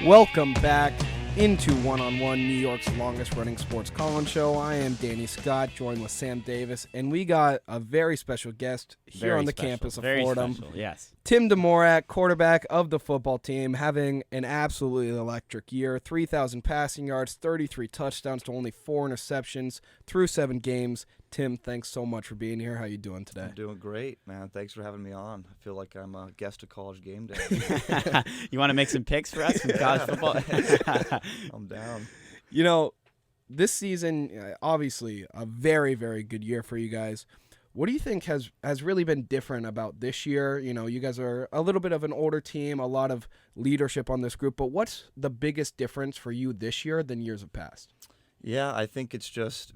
Welcome back into One-on-One, New York's longest-running sports call-in show. I am Danny Scott, joined with Sam Davis, and we got a very special guest here on the campus of Fordham. Special, yes. Tim DeMorat, quarterback of the football team, having an absolutely electric year. 3,000 passing yards, 33 touchdowns to only 4 interceptions through 7 games. Tim, thanks so much for being here. How you doing today? I'm doing great, man. Thanks for having me on. I feel like I'm a guest of College Game Day. You want to make some picks for us from college football? I'm down. You know, this season, obviously, a very, very good year for you guys. What do you think has really been different about this year? You know, you guys are a little bit of an older team, a lot of leadership on this group, but what's the biggest difference for you this year than years of past? Yeah, I think it's just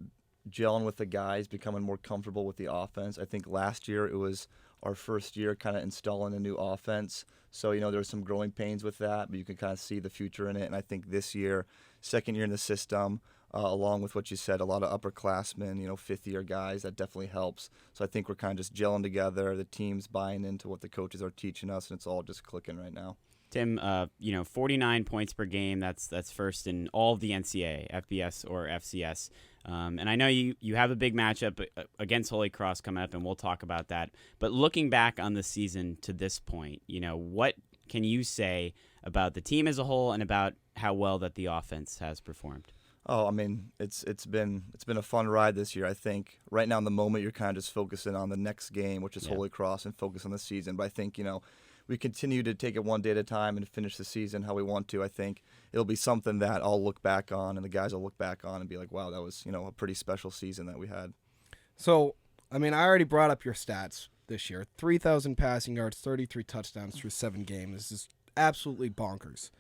gelling with the guys, becoming more comfortable with the offense. I think last year it was our first year kind of installing a new offense. So, you know, there's some growing pains with that, but you can kind of see the future in it. And I think this year, second year in the system, along with what you said, a lot of upperclassmen, you know, fifth-year guys, that definitely helps. So I think we're kind of just gelling together. The team's buying into what the coaches are teaching us, and it's all just clicking right now. Tim, 49 points per game. That's first in all of the NCAA, FBS or FCS. And I know you have a big matchup against Holy Cross coming up, and we'll talk about that. But looking back on the season to this point, you know, what can you say about the team as a whole and about how well that the offense has performed? Oh, I mean, it's been a fun ride this year. I think right now in the moment you're kind of just focusing on the next game, which is Holy Cross, and focus on the season. But I think, you know, we continue to take it one day at a time and finish the season how we want to. I think it'll be something that I'll look back on and the guys will look back on and be like, wow, that was, you know, a pretty special season that we had. So, I mean, I already brought up your stats this year. 3,000 passing yards, 33 touchdowns through 7 games. This is absolutely bonkers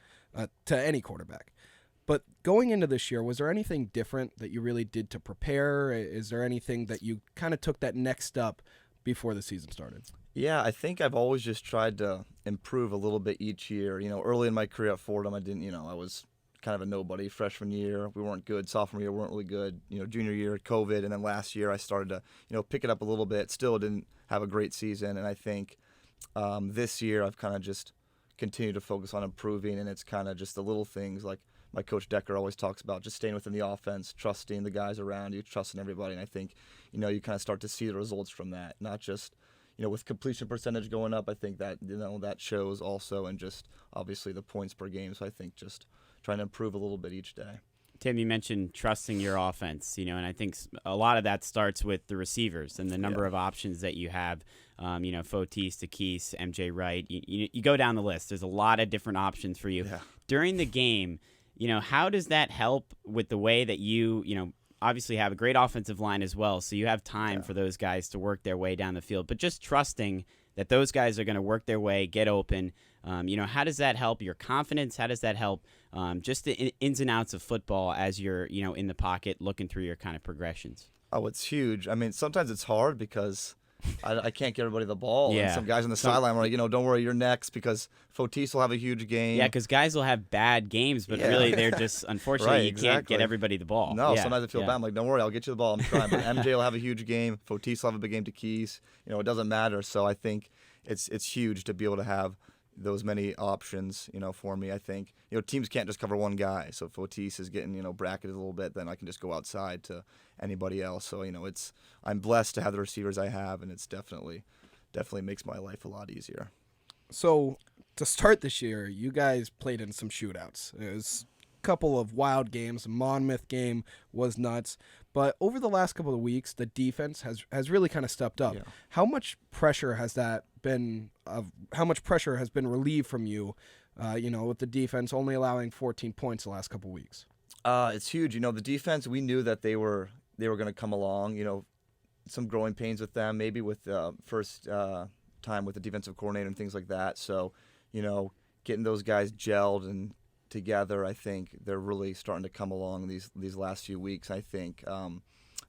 to any quarterback. But going into this year, was there anything different that you really did to prepare? Is there anything that you kind of took that next step before the season started? Yeah, I think I've always just tried to improve a little bit each year. You know, early in my career at Fordham, I was kind of a nobody. Freshman year, we weren't good. Sophomore year, we weren't really good. You know, junior year, COVID, and then last year I started to, you know, pick it up a little bit. Still didn't have a great season, and I think this year I've kind of just continued to focus on improving, and it's kind of just the little things like my coach Decker always talks about, just staying within the offense, trusting the guys around you, trusting everybody. And I think, you know, you kind of start to see the results from that, not just, you know, with completion percentage going up. I think that, you know, that shows also, and just obviously the points per game. So I think just trying to improve a little bit each day. Tim, you mentioned trusting your offense, you know, and I think a lot of that starts with the receivers and the number of options that you have. You know, Fotis, Takis, MJ Wright. You go down the list. There's a lot of different options for you. Yeah. During the game, you know, how does that help with the way that you know, obviously have a great offensive line as well, so you have time for those guys to work their way down the field, but just trusting that those guys are going to work their way, get open. You know, how does that help your confidence? How does that help just the ins and outs of football as you're, you know, in the pocket looking through your kind of progressions? Oh, it's huge. I mean, sometimes it's hard because I can't get everybody the ball. Yeah. And some guys on the sideline were like, you know, don't worry, you're next, because Fotis will have a huge game. Yeah, because guys will have bad games, but really they're just, unfortunately, Right, you can't get everybody the ball. No, sometimes I feel bad. I'm like, don't worry, I'll get you the ball. I'm trying. But MJ will have a huge game. Fotis will have a big game to Keys. You know, it doesn't matter. So I think it's huge to be able to have those many options, you know, for me. I think, you know, teams can't just cover one guy. So if Fotis is getting, you know, bracketed a little bit, then I can just go outside to anybody else. So, you know, I'm blessed to have the receivers I have, and it's definitely makes my life a lot easier. So to start this year, you guys played in some shootouts. It was a couple of wild games. The Monmouth game was nuts. But over the last couple of weeks, the defense has really kind of stepped up. Yeah. How much pressure has that been? How much pressure has been relieved from you? You know, with the defense only allowing 14 points the last couple of weeks. It's huge. You know, the defense, we knew that they were going to come along. You know, some growing pains with them, maybe with first time with the defensive coordinator and things like that. So, you know, getting those guys gelled and together, I think they're really starting to come along these last few weeks. I think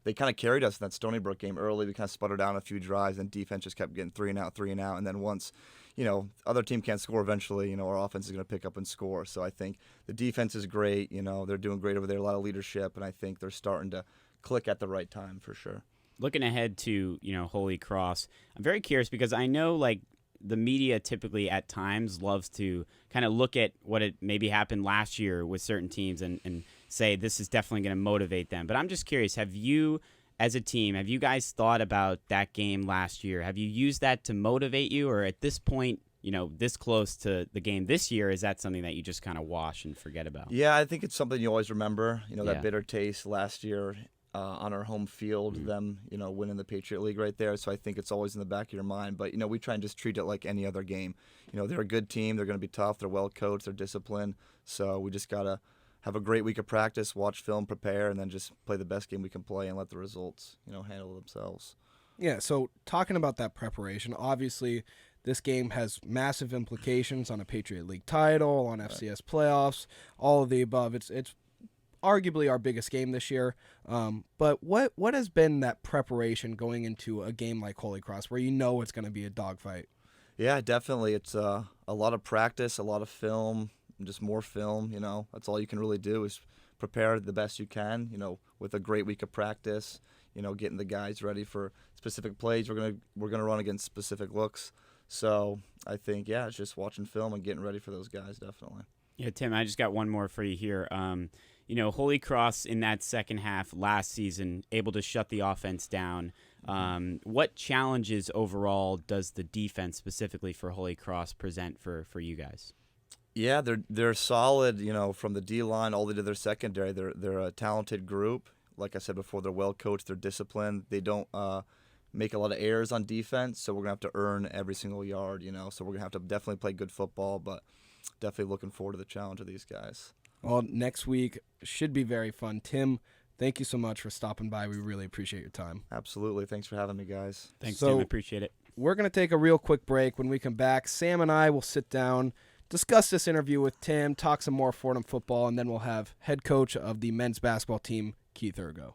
they kind of carried us in that Stony Brook game early. We kind of sputtered down a few drives, and defense just kept getting 3 and out. And then once, you know, other team can't score eventually, you know, our offense is going to pick up and score. So I think the defense is great. You know, they're doing great over there, a lot of leadership, and I think they're starting to click at the right time for sure. Looking ahead to, you know, Holy Cross, I'm very curious because I know, like, the media typically at times loves to kind of look at what it maybe happened last year with certain teams and say this is definitely going to motivate them. But I'm just curious, have you, as a team, have you guys thought about that game last year? Have you used that to motivate you, or at this point, this close to the game this year, is that something that you just kind of wash and forget about? Yeah, I think it's something you always remember. Yeah. That bitter taste last year on our home field, them, winning the Patriot League right there. So I think it's always in the back of your mind. But, we try and just treat it like any other game. They're a good team. They're going to be tough. They're well coached. They're disciplined. So we just got to have a great week of practice, watch film, prepare, and then just play the best game we can play and let the results, handle themselves. Yeah, so talking about that preparation, obviously this game has massive implications on a Patriot League title, on FCS playoffs, all of the above. It's arguably our biggest game this year. But what has been that preparation going into a game like Holy Cross where it's going to be a dogfight? Yeah, definitely. It's a lot of practice, a lot of film, just more film. That's all you can really do is prepare the best you can, with a great week of practice, getting the guys ready for specific plays we're gonna run against specific looks. So I think, it's just watching film and getting ready for those guys, definitely. Yeah, Tim, I just got one more for you here. Holy Cross in that second half last season, able to shut the offense down. What challenges overall does the defense specifically for Holy Cross present for you guys? Yeah, they're solid, from the D-line all the way to their secondary. They're a talented group. Like I said before, they're well coached, they're disciplined. They don't make a lot of errors on defense, so we're going to have to earn every single yard, So we're going to have to definitely play good football, but definitely looking forward to the challenge of these guys. Well, next week should be very fun. Tim, thank you so much for stopping by. We really appreciate your time. Absolutely. Thanks for having me, guys. Thanks, Tim. I appreciate it. We're going to take a real quick break. When we come back, Sam and I will sit down, discuss this interview with Tim, talk some more Fordham football, and then we'll have head coach of the men's basketball team, Keith Ergo.